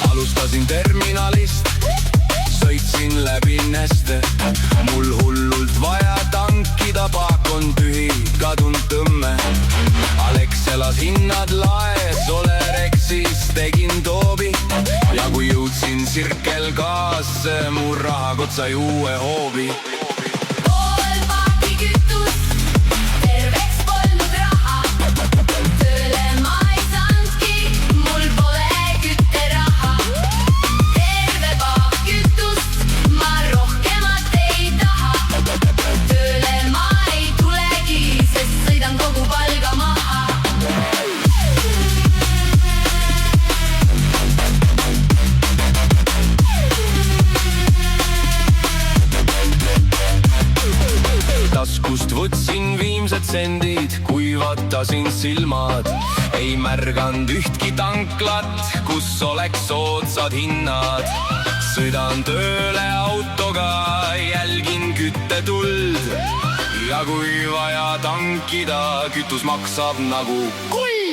Alustasin terminalist, sõitsin läbi Neste. Mul hullult vaja tankida, paak on tühi, kadunud Tõmme. Alex elas hinnad laes, Olerexis tegin toobi. Ja kui jõudsin Circle K-sse, mu rahakott sai uue hoobi. Pool paaki kütust, terveks polnud raha. Tööle ma ei saanudki, mul pole kütteraha. Terve paak kütust, ma rohkemat ei taha. Tööle ma ei tulegi, sest sõidan kogu palga maha. Taskust võtsin viimsed sendid, kuivatasin silmad. Ei märganud ühtki tanklat, kus oleks soodsad hinnad. Sõidan tööle autoga, jälgin küttetuld. Ja kui vaja tankida, kütus maksab nagu kull.